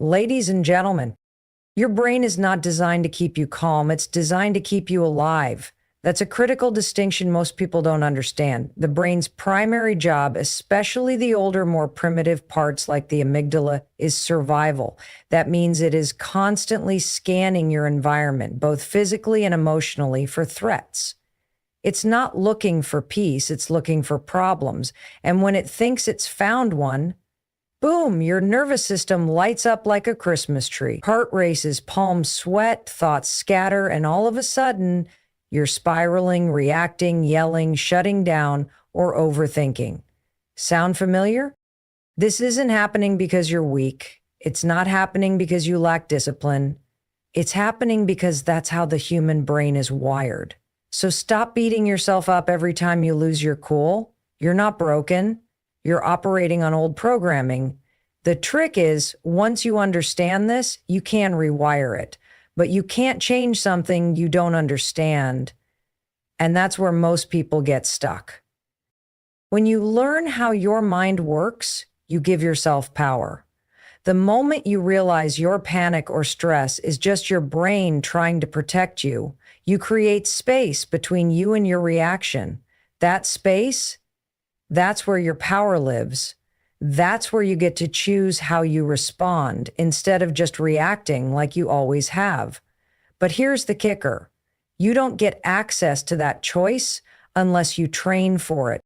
Ladies and gentlemen, your brain is not designed to keep you calm, it's designed to keep you alive. That's a critical distinction most people don't understand. The brain's primary job, especially the older, more primitive parts like the amygdala, is survival. That means it is constantly scanning your environment, both physically and emotionally, for threats. It's not looking for peace, it's looking for problems. And when it thinks it's found one, boom, your nervous system lights up like a Christmas tree. Heart races, palms sweat, thoughts scatter, and all of a sudden, you're spiraling, reacting, yelling, shutting down, or overthinking. Sound familiar? This isn't happening because you're weak. It's not happening because you lack discipline. It's happening because that's how the human brain is wired. So stop beating yourself up every time you lose your cool. You're not broken. You're operating on old programming. The trick is, once you understand this, you can rewire it. But you can't change something you don't understand. And that's where most people get stuck. When you learn how your mind works, you give yourself power. The moment you realize your panic or stress is just your brain trying to protect you, you create space between you and your reaction. That space, that's where your power lives. That's where you get to choose how you respond instead of just reacting like you always have. But here's the kicker. You don't get access to that choice unless you train for it.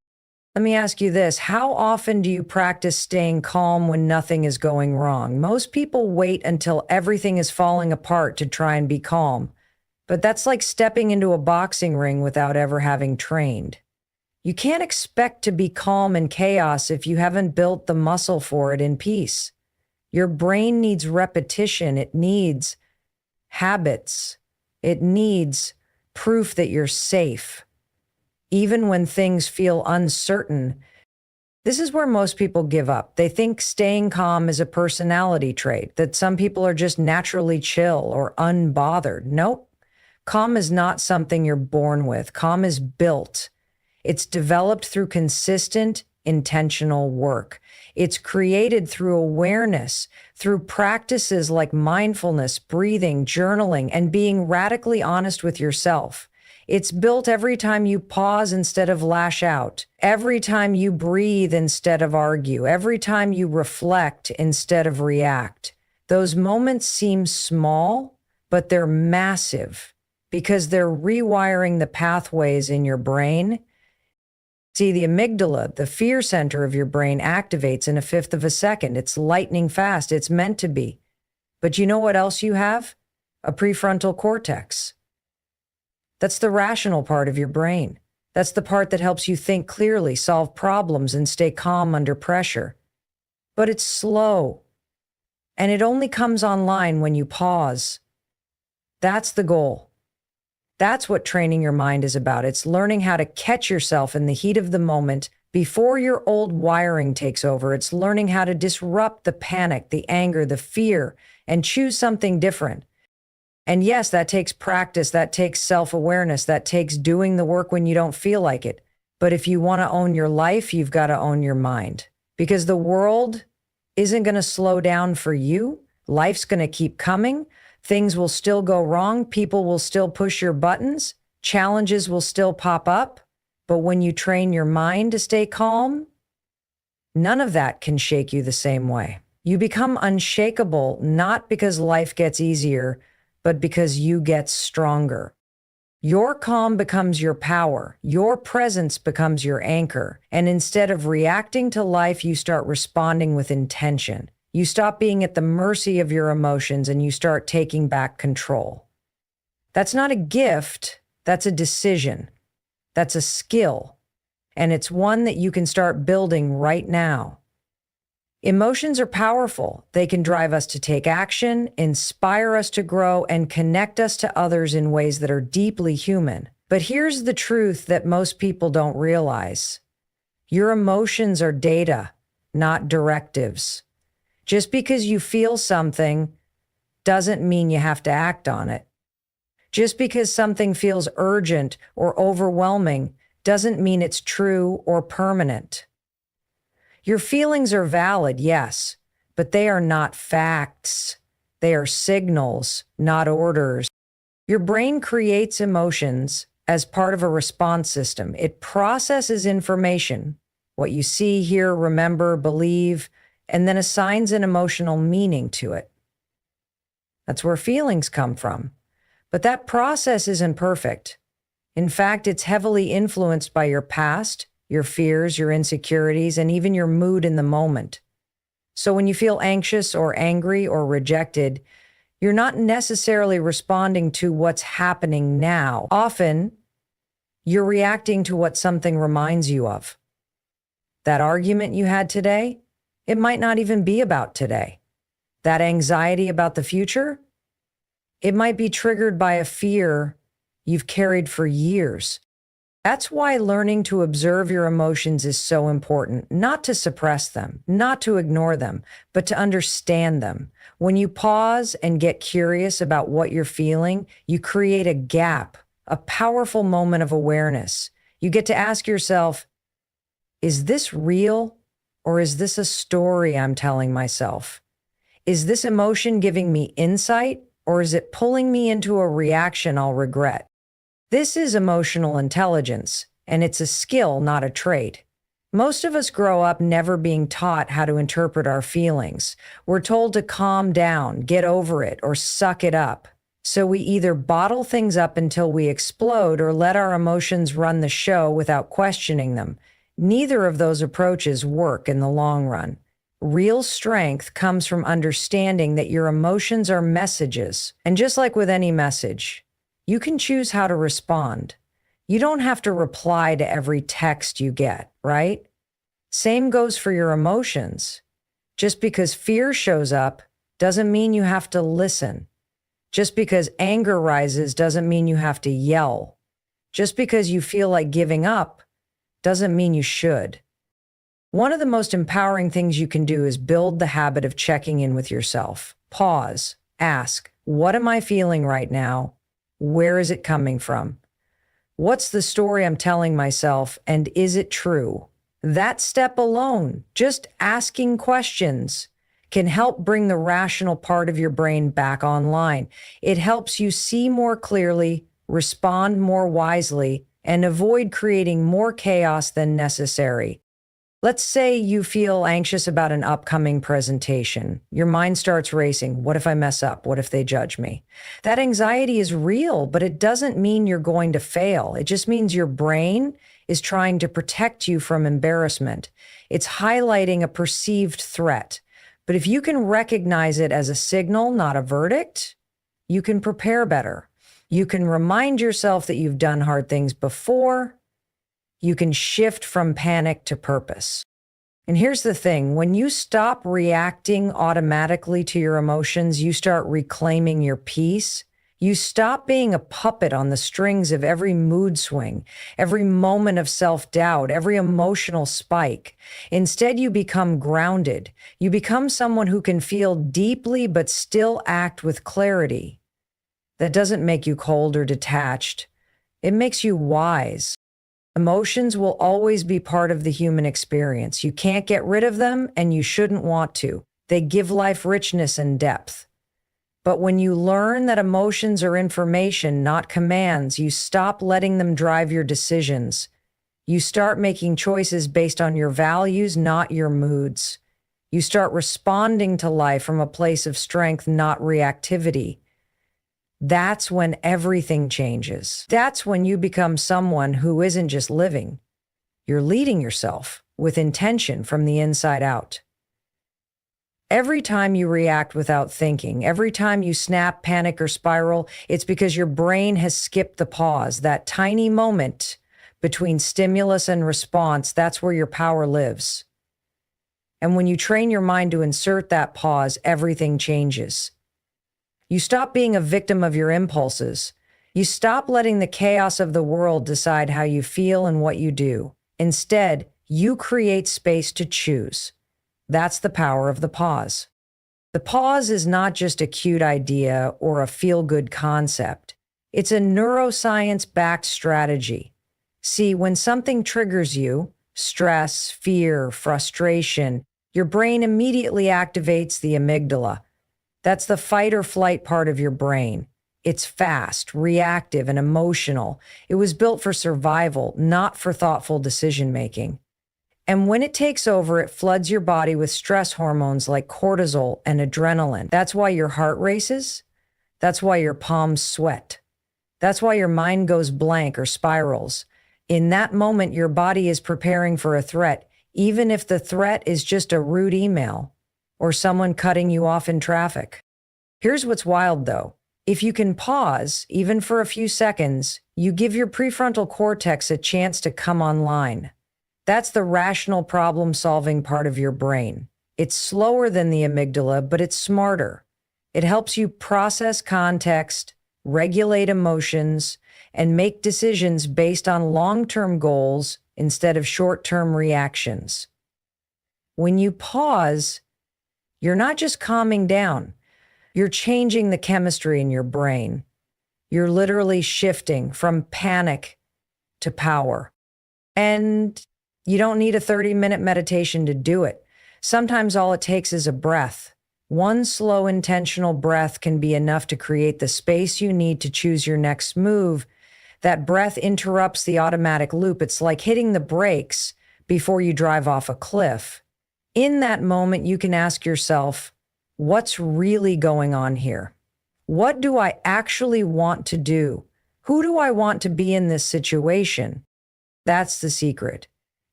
Let me ask you this. How often do you practice staying calm when nothing is going wrong? Most people wait until everything is falling apart to try and be calm. But that's like stepping into a boxing ring without ever having trained. You can't expect to be calm in chaos if you haven't built the muscle for it in peace. Your brain needs repetition. It needs habits. It needs proof that you're safe. Even when things feel uncertain, this is where most people give up. They think staying calm is a personality trait, that some people are just naturally chill or unbothered. Nope. Calm is not something you're born with. Calm is built. It's developed through consistent, intentional work. It's created through awareness, through practices like mindfulness, breathing, journaling, and being radically honest with yourself. It's built every time you pause instead of lash out, every time you breathe instead of argue, every time you reflect instead of react. Those moments seem small, but they're massive because they're rewiring the pathways in your brain. See, the amygdala, the fear center of your brain, activates in a fifth of a second. It's lightning fast. It's meant to be. But you know what else you have? A prefrontal cortex. That's the rational part of your brain. That's the part that helps you think clearly, solve problems, and stay calm under pressure. But it's slow. And it only comes online when you pause. That's the goal. That's what training your mind is about. It's learning how to catch yourself in the heat of the moment before your old wiring takes over. It's learning how to disrupt the panic, the anger, the fear, and choose something different. And yes, that takes practice, that takes self-awareness, that takes doing the work when you don't feel like it. But if you want to own your life, you've got to own your mind. Because the world isn't going to slow down for you. Life's going to keep coming. Things will still go wrong. People will still push your buttons. Challenges will still pop up. But when you train your mind to stay calm, none of that can shake you the same way. You become unshakable, not because life gets easier, but because you get stronger. Your calm becomes your power. Your presence becomes your anchor. And instead of reacting to life, you start responding with intention. You stop being at the mercy of your emotions and you start taking back control. That's not a gift, that's a decision. That's a skill. And it's one that you can start building right now. Emotions are powerful. They can drive us to take action, inspire us to grow, and connect us to others in ways that are deeply human. But here's the truth that most people don't realize. Your emotions are data, not directives. Just because you feel something doesn't mean you have to act on it. Just because something feels urgent or overwhelming doesn't mean it's true or permanent. Your feelings are valid, yes, but they are not facts. They are signals, not orders. Your brain creates emotions as part of a response system. It processes information, what you see, hear, remember, believe, and then assigns an emotional meaning to it. That's where feelings come from. But that process isn't perfect. In fact, it's heavily influenced by your past, your fears, your insecurities, and even your mood in the moment. So when you feel anxious or angry or rejected, you're not necessarily responding to what's happening now. Often, you're reacting to what something reminds you of. That argument you had today, it might not even be about today. That anxiety about the future, it might be triggered by a fear you've carried for years. That's why learning to observe your emotions is so important, not to suppress them, not to ignore them, but to understand them. When you pause and get curious about what you're feeling, you create a gap, a powerful moment of awareness. You get to ask yourself, is this real or is this a story I'm telling myself? Is this emotion giving me insight or is it pulling me into a reaction I'll regret? This is emotional intelligence, and it's a skill, not a trait. Most of us grow up never being taught how to interpret our feelings. We're told to calm down, get over it, or suck it up. So we either bottle things up until we explode or let our emotions run the show without questioning them. Neither of those approaches work in the long run. Real strength comes from understanding that your emotions are messages. And just like with any message, you can choose how to respond. You don't have to reply to every text you get, right? Same goes for your emotions. Just because fear shows up doesn't mean you have to listen. Just because anger rises doesn't mean you have to yell. Just because you feel like giving up doesn't mean you should. One of the most empowering things you can do is build the habit of checking in with yourself. Pause, ask, what am I feeling right now? Where is it coming from? What's the story I'm telling myself, and is it true? That step alone, just asking questions, can help bring the rational part of your brain back online. It helps you see more clearly, respond more wisely, and avoid creating more chaos than necessary. Let's say you feel anxious about an upcoming presentation. Your mind starts racing. What if I mess up? What if they judge me? That anxiety is real, but it doesn't mean you're going to fail. It just means your brain is trying to protect you from embarrassment. It's highlighting a perceived threat. But if you can recognize it as a signal, not a verdict, you can prepare better. You can remind yourself that you've done hard things before. You can shift from panic to purpose. And here's the thing, when you stop reacting automatically to your emotions, you start reclaiming your peace. You stop being a puppet on the strings of every mood swing, every moment of self-doubt, every emotional spike. Instead, you become grounded. You become someone who can feel deeply but still act with clarity. That doesn't make you cold or detached. It makes you wise. Emotions will always be part of the human experience. You can't get rid of them, and you shouldn't want to. They give life richness and depth. But when you learn that emotions are information, not commands, you stop letting them drive your decisions. You start making choices based on your values, not your moods. You start responding to life from a place of strength, not reactivity. That's when everything changes. That's when you become someone who isn't just living. You're leading yourself with intention from the inside out. Every time you react without thinking, every time you snap, panic, or spiral, it's because your brain has skipped the pause, that tiny moment between stimulus and response. That's where your power lives. And when you train your mind to insert that pause, everything changes. You stop being a victim of your impulses. You stop letting the chaos of the world decide how you feel and what you do. Instead, you create space to choose. That's the power of the pause. The pause is not just a cute idea or a feel-good concept. It's a neuroscience-backed strategy. See, when something triggers you, stress, fear, frustration, your brain immediately activates the amygdala. That's the fight or flight part of your brain. It's fast, reactive, and emotional. It was built for survival, not for thoughtful decision making. And when it takes over, it floods your body with stress hormones like cortisol and adrenaline. That's why your heart races. That's why your palms sweat. That's why your mind goes blank or spirals. In that moment, your body is preparing for a threat, even if the threat is just a rude email or someone cutting you off in traffic. Here's what's wild though. If you can pause, even for a few seconds, you give your prefrontal cortex a chance to come online. That's the rational problem-solving part of your brain. It's slower than the amygdala, but it's smarter. It helps you process context, regulate emotions, and make decisions based on long-term goals instead of short-term reactions. When you pause, you're not just calming down. You're changing the chemistry in your brain. You're literally shifting from panic to power. And you don't need a 30-minute meditation to do it. Sometimes all it takes is a breath. One slow, intentional breath can be enough to create the space you need to choose your next move. That breath interrupts the automatic loop. It's like hitting the brakes before you drive off a cliff. In that moment, you can ask yourself, what's really going on here? What do I actually want to do? Who do I want to be in this situation? That's the secret.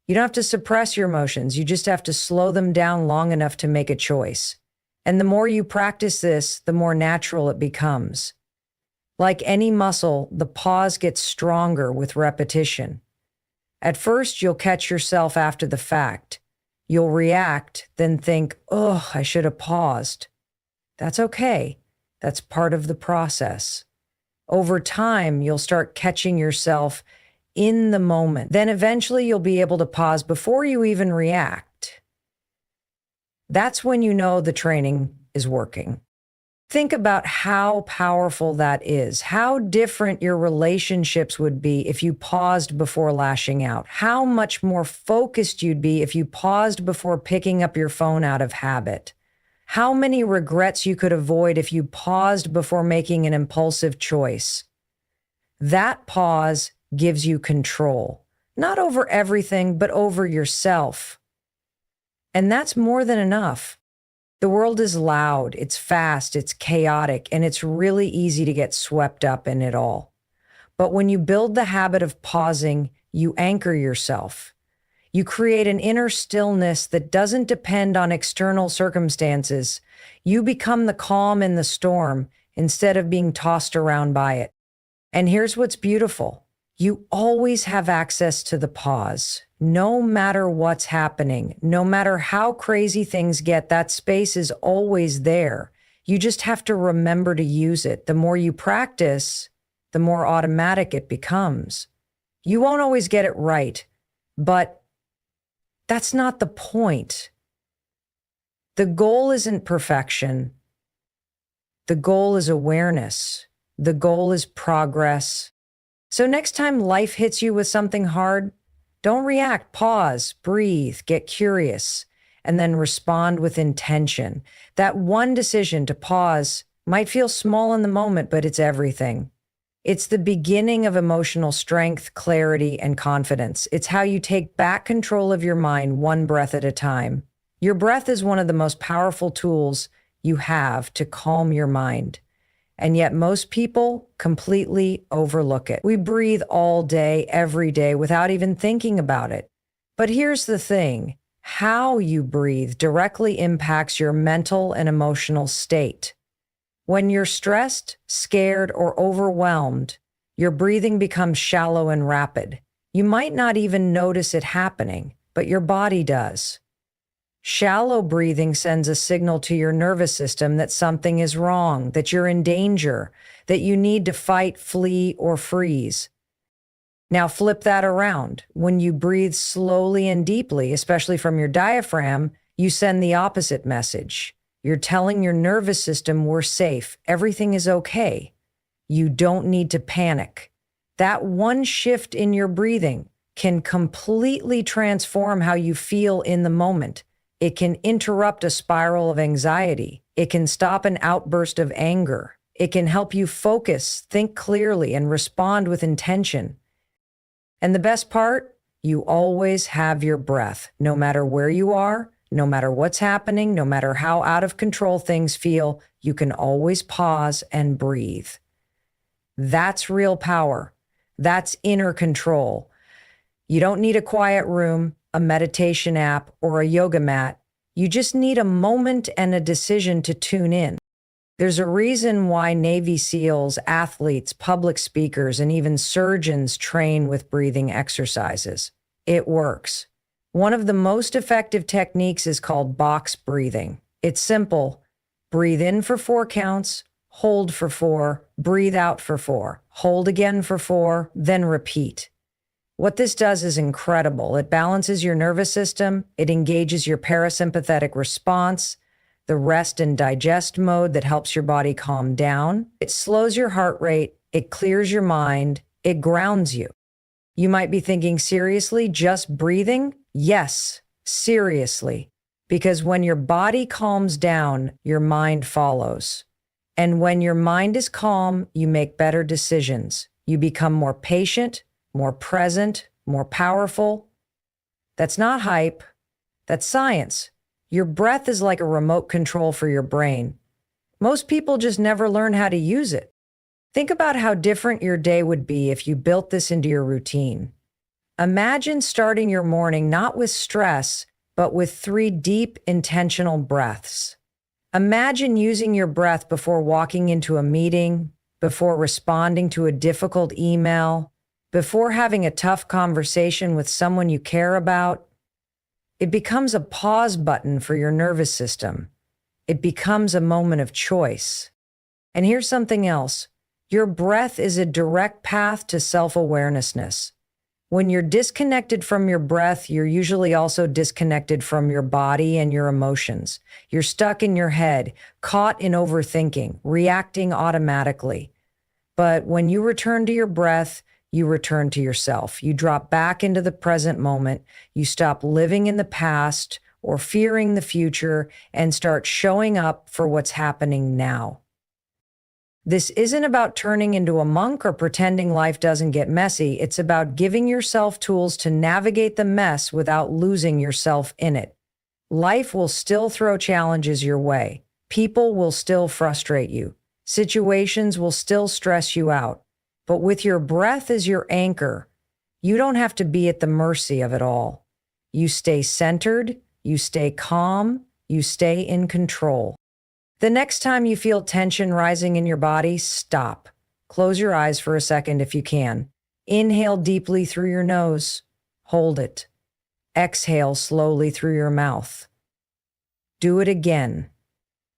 You don't have to suppress your emotions. You just have to slow them down long enough to make a choice. And the more you practice this, the more natural it becomes. Like any muscle, the pause gets stronger with repetition. At first, you'll catch yourself after the fact. You'll react, then think, oh, I should have paused. That's okay. That's part of the process. Over time, you'll start catching yourself in the moment. Then eventually you'll be able to pause before you even react. That's when you know the training is working. Think about how powerful that is, how different your relationships would be if you paused before lashing out, how much more focused you'd be if you paused before picking up your phone out of habit, how many regrets you could avoid if you paused before making an impulsive choice. That pause gives you control, not over everything, but over yourself. And that's more than enough. The world is loud, it's fast, it's chaotic, and it's really easy to get swept up in it all. But when you build the habit of pausing, you anchor yourself. You create an inner stillness that doesn't depend on external circumstances. You become the calm in the storm instead of being tossed around by it. And here's what's beautiful. You always have access to the pause. No matter what's happening, no matter how crazy things get, that space is always there. You just have to remember to use it. The more you practice, the more automatic it becomes. You won't always get it right, but that's not the point. The goal isn't perfection. The goal is awareness. The goal is progress. So next time life hits you with something hard, don't react, pause, breathe, get curious, and then respond with intention. That one decision to pause might feel small in the moment, but it's everything. It's the beginning of emotional strength, clarity, and confidence. It's how you take back control of your mind one breath at a time. Your breath is one of the most powerful tools you have to calm your mind. And yet most people completely overlook it. We breathe all day, every day, without even thinking about it. But here's the thing. How you breathe directly impacts your mental and emotional state. When you're stressed, scared, or overwhelmed, your breathing becomes shallow and rapid. You might not even notice it happening, but your body does. Shallow breathing sends a signal to your nervous system that something is wrong, that you're in danger, that you need to fight, flee, or freeze. Now flip that around. When you breathe slowly and deeply, especially from your diaphragm, you send the opposite message. You're telling your nervous system we're safe, everything is okay. You don't need to panic. That one shift in your breathing can completely transform how you feel in the moment. It can interrupt a spiral of anxiety. It can stop an outburst of anger. It can help you focus, think clearly, and respond with intention. And the best part, you always have your breath, no matter where you are, no matter what's happening, no matter how out of control things feel, you can always pause and breathe. That's real power. That's inner control. You don't need a quiet room, a meditation app, or a yoga mat. You just need a moment and a decision to tune in. There's a reason why Navy SEALs, athletes, public speakers, and even surgeons train with breathing exercises. It works. One of the most effective techniques is called box breathing. It's simple. Breathe in for 4 counts, hold for 4, breathe out for 4, hold again for 4, then repeat. What this does is incredible. It balances your nervous system. It engages your parasympathetic response, the rest and digest mode that helps your body calm down. It slows your heart rate. It clears your mind. It grounds you. You might be thinking, seriously, just breathing? Yes, seriously. Because when your body calms down, your mind follows. And when your mind is calm, you make better decisions. You become more patient, more present, more powerful. That's not hype. That's science. Your breath is like a remote control for your brain. Most people just never learn how to use it. Think about how different your day would be if you built this into your routine. Imagine starting your morning not with stress, but with 3 deep, intentional breaths. Imagine using your breath before walking into a meeting, before responding to a difficult email, before having a tough conversation with someone you care about. It becomes a pause button for your nervous system. It becomes a moment of choice. And here's something else. Your breath is a direct path to self-awarenessness. When you're disconnected from your breath, you're usually also disconnected from your body and your emotions. You're stuck in your head, caught in overthinking, reacting automatically. But when you return to your breath, you return to yourself. You drop back into the present moment. You stop living in the past or fearing the future and start showing up for what's happening now. This isn't about turning into a monk or pretending life doesn't get messy. It's about giving yourself tools to navigate the mess without losing yourself in it. Life will still throw challenges your way. People will still frustrate you. Situations will still stress you out. But with your breath as your anchor, you don't have to be at the mercy of it all. You stay centered, you stay calm, you stay in control. The next time you feel tension rising in your body, stop. Close your eyes for a second if you can. Inhale deeply through your nose. Hold it. Exhale slowly through your mouth. Do it again.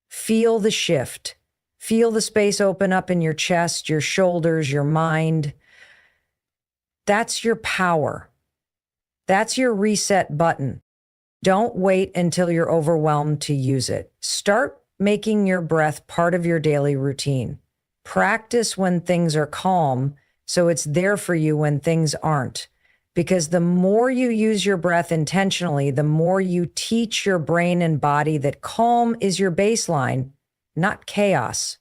Feel the shift. Feel the space open up in your chest, your shoulders, your mind. That's your power. That's your reset button. Don't wait until you're overwhelmed to use it. Start making your breath part of your daily routine. Practice when things are calm, so it's there for you when things aren't. Because the more you use your breath intentionally, the more you teach your brain and body that calm is your baseline, not chaos.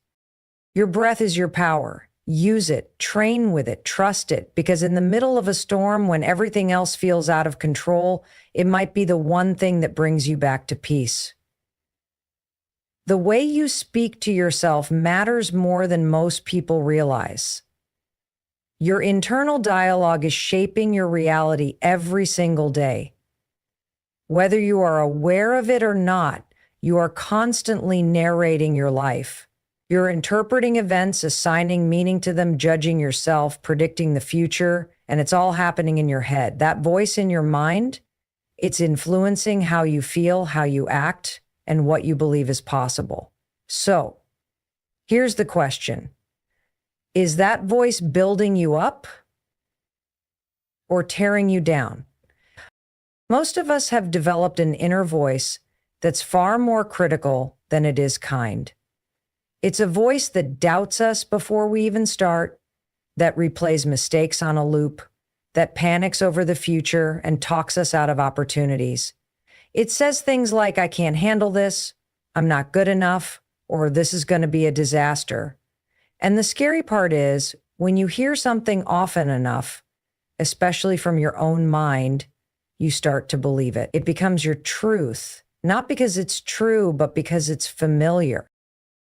Your breath is your power. Use it, train with it, trust it, because in the middle of a storm, when everything else feels out of control, it might be the one thing that brings you back to peace. The way you speak to yourself matters more than most people realize. Your internal dialogue is shaping your reality every single day. Whether you are aware of it or not, you are constantly narrating your life. You're interpreting events, assigning meaning to them, judging yourself, predicting the future, and it's all happening in your head. That voice in your mind, it's influencing how you feel, how you act, and what you believe is possible. So, here's the question. Is that voice building you up or tearing you down? Most of us have developed an inner voice that's far more critical than it is kind. It's a voice that doubts us before we even start, that replays mistakes on a loop, that panics over the future and talks us out of opportunities. It says things like, I can't handle this, I'm not good enough, or this is going to be a disaster. And the scary part is, when you hear something often enough, especially from your own mind, you start to believe it. It becomes your truth, not because it's true, but because it's familiar.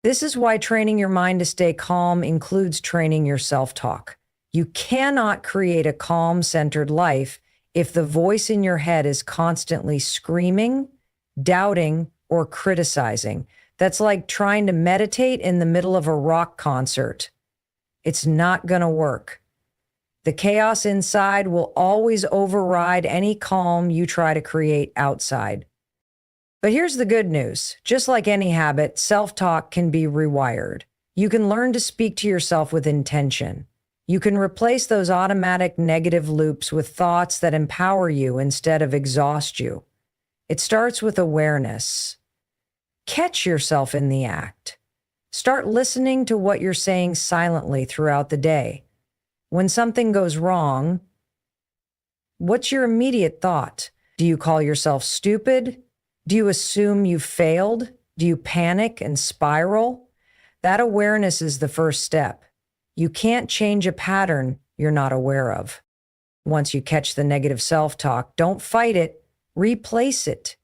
This is why training your mind to stay calm includes training your self-talk. You cannot create a calm-centered life if the voice in your head is constantly screaming, doubting, or criticizing. That's like trying to meditate in the middle of a rock concert. It's not going to work. The chaos inside will always override any calm you try to create outside. But here's the good news. Just like any habit, self-talk can be rewired. You can learn to speak to yourself with intention. You can replace those automatic negative loops with thoughts that empower you instead of exhaust you. It starts with awareness. Catch yourself in the act. Start listening to what you're saying silently throughout the day. When something goes wrong, what's your immediate thought? Do you call yourself stupid? Do you assume you failed? Do you panic and spiral? That awareness is the first step. You can't change a pattern you're not aware of. Once you catch the negative self-talk, don't fight it, replace it.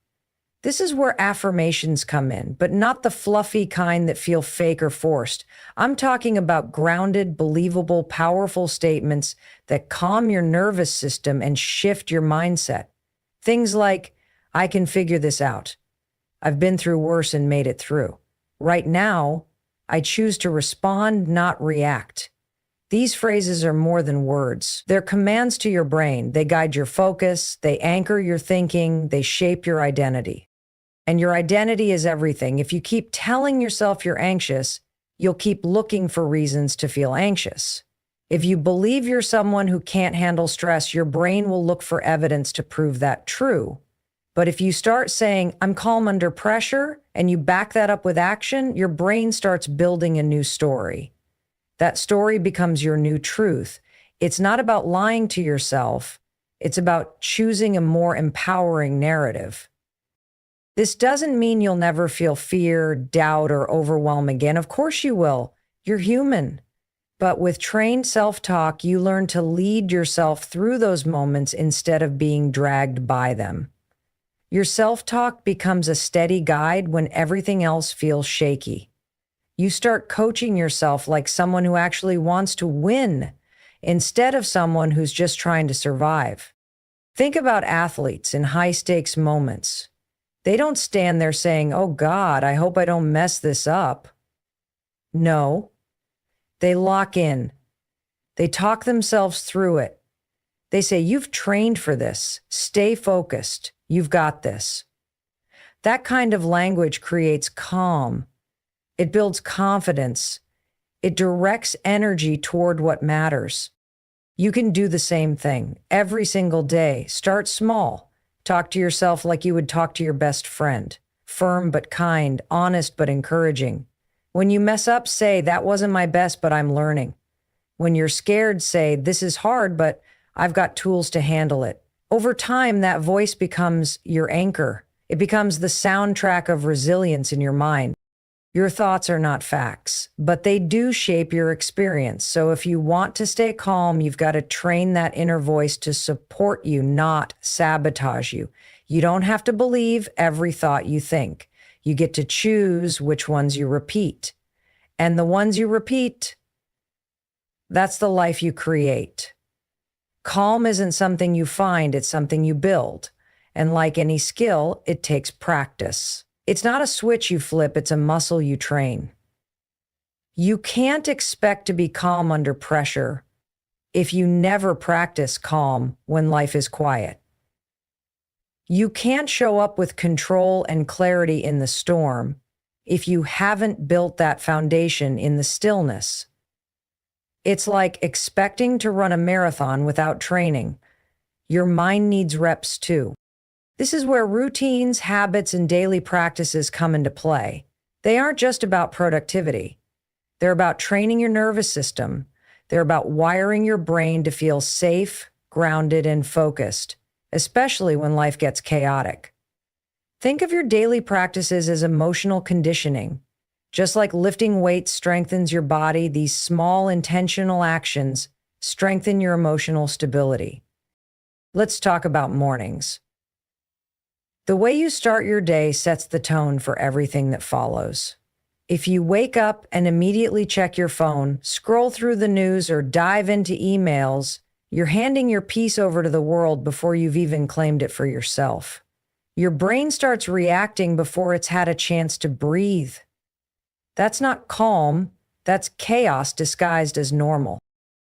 This is where affirmations come in, but not the fluffy kind that feel fake or forced. I'm talking about grounded, believable, powerful statements that calm your nervous system and shift your mindset. Things like, I can figure this out. I've been through worse and made it through. Right now, I choose to respond, not react. These phrases are more than words. They're commands to your brain. They guide your focus, they anchor your thinking, they shape your identity. And your identity is everything. If you keep telling yourself you're anxious, you'll keep looking for reasons to feel anxious. If you believe you're someone who can't handle stress, your brain will look for evidence to prove that true. But if you start saying, I'm calm under pressure, and you back that up with action, your brain starts building a new story. That story becomes your new truth. It's not about lying to yourself. It's about choosing a more empowering narrative. This doesn't mean you'll never feel fear, doubt, or overwhelm again. Of course you will. You're human. But with trained self-talk, you learn to lead yourself through those moments instead of being dragged by them. Your self-talk becomes a steady guide when everything else feels shaky. You start coaching yourself like someone who actually wants to win instead of someone who's just trying to survive. Think about athletes in high-stakes moments. They don't stand there saying, oh God, I hope I don't mess this up. No, they lock in. They talk themselves through it. They say, you've trained for this. Stay focused. You've got this. That kind of language creates calm. It builds confidence. It directs energy toward what matters. You can do the same thing every single day. Start small. Talk to yourself like you would talk to your best friend. Firm but kind, honest but encouraging. When you mess up, say, that wasn't my best, but I'm learning. When you're scared, say, this is hard, but I've got tools to handle it. Over time, that voice becomes your anchor. It becomes the soundtrack of resilience in your mind. Your thoughts are not facts, but they do shape your experience. So if you want to stay calm, you've got to train that inner voice to support you, not sabotage you. You don't have to believe every thought you think. You get to choose which ones you repeat. And the ones you repeat, that's the life you create. Calm isn't something you find, it's something you build. And like any skill, it takes practice. It's not a switch you flip, it's a muscle you train. You can't expect to be calm under pressure if you never practice calm when life is quiet. You can't show up with control and clarity in the storm if you haven't built that foundation in the stillness. It's like expecting to run a marathon without training. Your mind needs reps too. This is where routines, habits, and daily practices come into play. They aren't just about productivity. They're about training your nervous system. They're about wiring your brain to feel safe, grounded, and focused, especially when life gets chaotic. Think of your daily practices as emotional conditioning. Just like lifting weights strengthens your body, these small intentional actions strengthen your emotional stability. Let's talk about mornings. The way you start your day sets the tone for everything that follows. If you wake up and immediately check your phone, scroll through the news, or dive into emails, you're handing your peace over to the world before you've even claimed it for yourself. Your brain starts reacting before it's had a chance to breathe. That's not calm, that's chaos disguised as normal.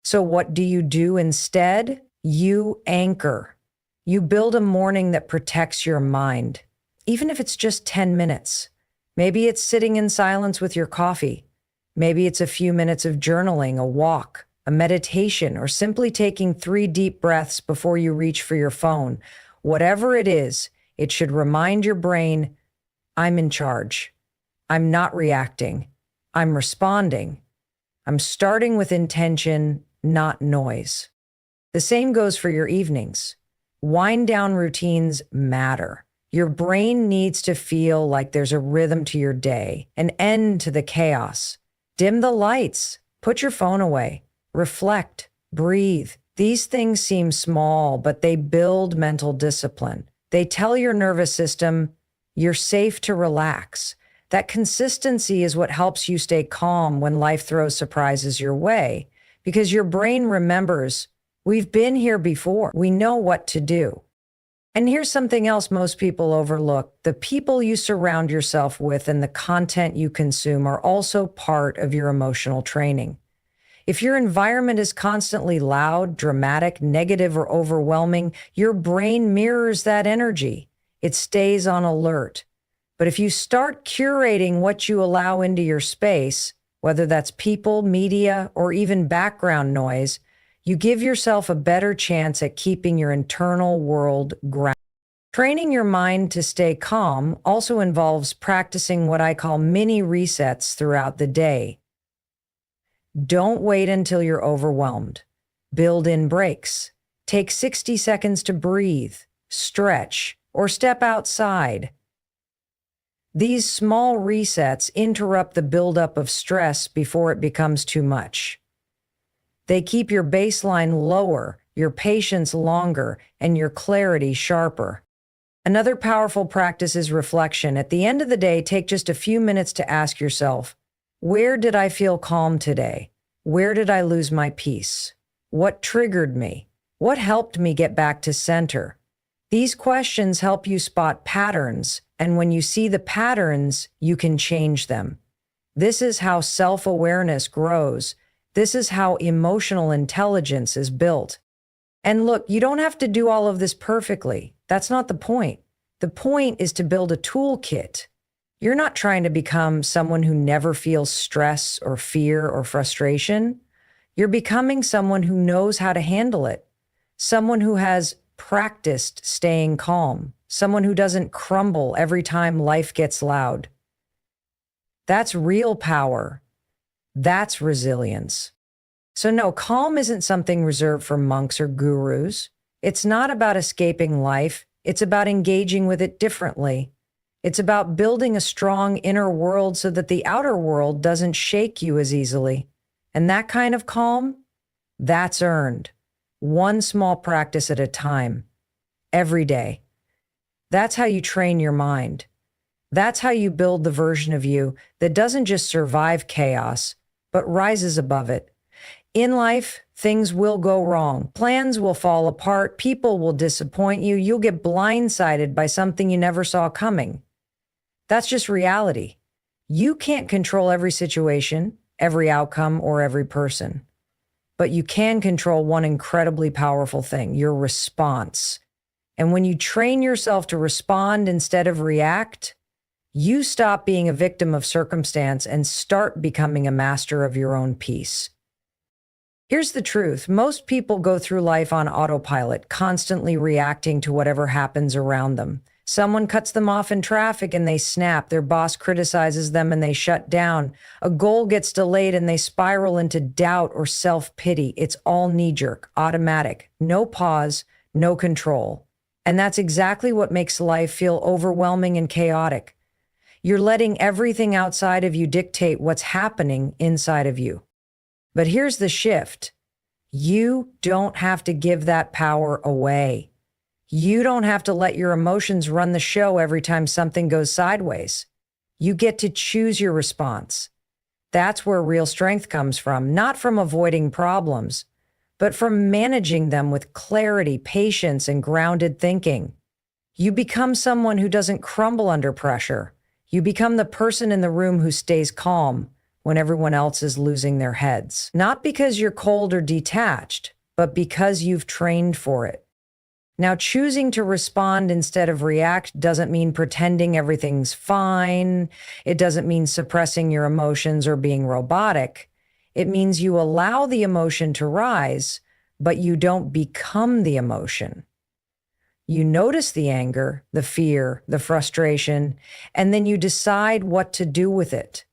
So what do you do instead? You anchor. You build a morning that protects your mind, even if it's just 10 minutes. Maybe it's sitting in silence with your coffee. Maybe it's a few minutes of journaling, a walk, a meditation, or simply taking 3 deep breaths before you reach for your phone. Whatever it is, it should remind your brain, I'm in charge. I'm not reacting. I'm responding. I'm starting with intention, not noise. The same goes for your evenings. Wind down routines matter. Your brain needs to feel like there's a rhythm to your day, an end to the chaos. Dim the lights, put your phone away, reflect, breathe. These things seem small, but they build mental discipline. They tell your nervous system, you're safe to relax. That consistency is what helps you stay calm when life throws surprises your way, because your brain remembers, we've been here before. We know what to do. And here's something else most people overlook. The people you surround yourself with and the content you consume are also part of your emotional training. If your environment is constantly loud, dramatic, negative, or overwhelming, your brain mirrors that energy. It stays on alert. But if you start curating what you allow into your space, whether that's people, media, or even background noise, you give yourself a better chance at keeping your internal world grounded. Training your mind to stay calm also involves practicing what I call mini resets throughout the day. Don't wait until you're overwhelmed. Build in breaks. Take 60 seconds to breathe, stretch, or step outside. These small resets interrupt the buildup of stress before it becomes too much. They keep your baseline lower, your patience longer, and your clarity sharper. Another powerful practice is reflection. At the end of the day, take just a few minutes to ask yourself, where did I feel calm today? Where did I lose my peace? What triggered me? What helped me get back to center? These questions help you spot patterns, and when you see the patterns, you can change them. This is how self-awareness grows. This is how emotional intelligence is built. And look, you don't have to do all of this perfectly. That's not the point. The point is to build a toolkit. You're not trying to become someone who never feels stress or fear or frustration. You're becoming someone who knows how to handle it. Someone who has practiced staying calm. Someone who doesn't crumble every time life gets loud. That's real power. That's resilience. So no, calm isn't something reserved for monks or gurus. It's not about escaping life. It's about engaging with it differently. It's about building a strong inner world so that the outer world doesn't shake you as easily. And that kind of calm, that's earned. One small practice at a time, every day. That's how you train your mind. That's how you build the version of you that doesn't just survive chaos, but rises above it. In life, things will go wrong. Plans will fall apart. People will disappoint you. You'll get blindsided by something you never saw coming. That's just reality. You can't control every situation, every outcome, or every person. But you can control one incredibly powerful thing, your response. And when you train yourself to respond instead of react, you stop being a victim of circumstance and start becoming a master of your own peace. Here's the truth. Most people go through life on autopilot, constantly reacting to whatever happens around them. Someone cuts them off in traffic and they snap. Their boss criticizes them and they shut down. A goal gets delayed and they spiral into doubt or self-pity. It's all knee-jerk, automatic, no pause, no control. And that's exactly what makes life feel overwhelming and chaotic. You're letting everything outside of you dictate what's happening inside of you. But here's the shift. You don't have to give that power away. You don't have to let your emotions run the show every time something goes sideways. You get to choose your response. That's where real strength comes from, not from avoiding problems, but from managing them with clarity, patience, and grounded thinking. You become someone who doesn't crumble under pressure. You become the person in the room who stays calm when everyone else is losing their heads. Not because you're cold or detached, but because you've trained for it. Now, choosing to respond instead of react doesn't mean pretending everything's fine. It doesn't mean suppressing your emotions or being robotic. It means you allow the emotion to rise, but you don't become the emotion. You notice the anger, the fear, the frustration, and then you decide what to do with it.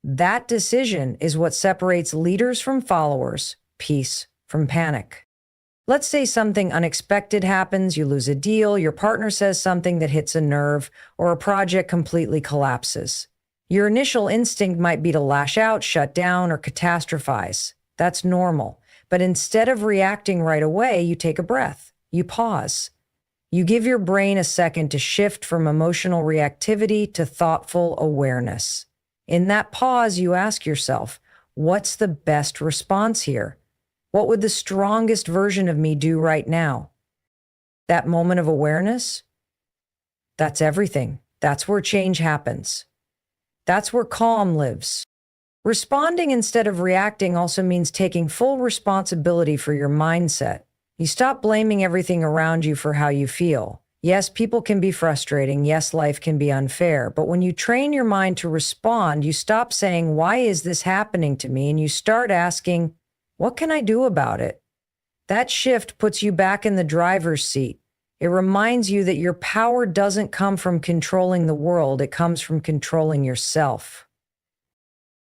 That decision is what separates leaders from followers, peace from panic. Let's say something unexpected happens, you lose a deal, your partner says something that hits a nerve, or a project completely collapses. Your initial instinct might be to lash out, shut down, or catastrophize. That's normal. But instead of reacting right away, you take a breath. You pause. You give your brain a second to shift from emotional reactivity to thoughtful awareness. In that pause, you ask yourself, what's the best response here? What would the strongest version of me do right now? That moment of awareness, that's everything. That's where change happens. That's where calm lives. Responding instead of reacting also means taking full responsibility for your mindset. You stop blaming everything around you for how you feel. Yes, people can be frustrating. Yes, life can be unfair. But when you train your mind to respond, you stop saying, why is this happening to me? And you start asking, what can I do about it? That shift puts you back in the driver's seat. It reminds you that your power doesn't come from controlling the world. It comes from controlling yourself.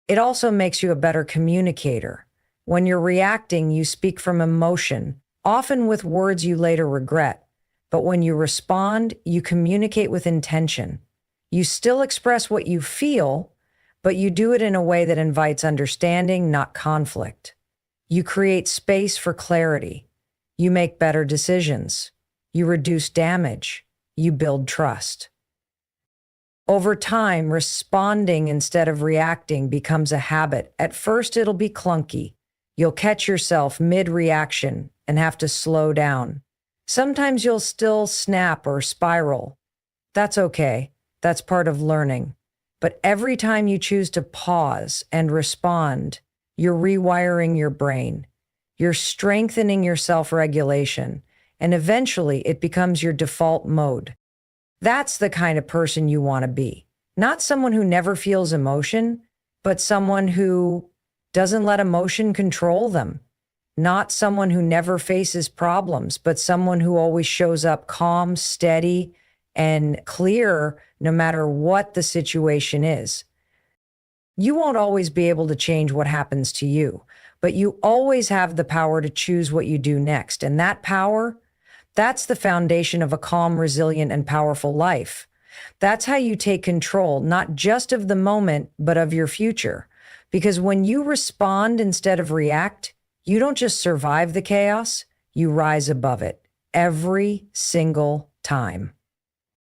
It also makes you a better communicator. When you're reacting, you speak from emotion, often with words you later regret. But when you respond, you communicate with intention. You still express what you feel, but you do it in a way that invites understanding, not conflict. You create space for clarity. You make better decisions. You reduce damage. You build trust. Over time, responding instead of reacting becomes a habit. At first, it'll be clunky. You'll catch yourself mid-reaction and have to slow down. Sometimes you'll still snap or spiral. That's okay. That's part of learning. But every time you choose to pause and respond, you're rewiring your brain. You're strengthening your self-regulation. And eventually, it becomes your default mode. That's the kind of person you want to be. Not someone who never feels emotion, but someone who doesn't let emotion control them. Not someone who never faces problems, but someone who always shows up calm, steady, and clear no matter what the situation is. You won't always be able to change what happens to you, but you always have the power to choose what you do next. And that power, that's the foundation of a calm, resilient, and powerful life. That's how you take control, not just of the moment, but of your future. Because when you respond instead of react, you don't just survive the chaos, you rise above it every single time.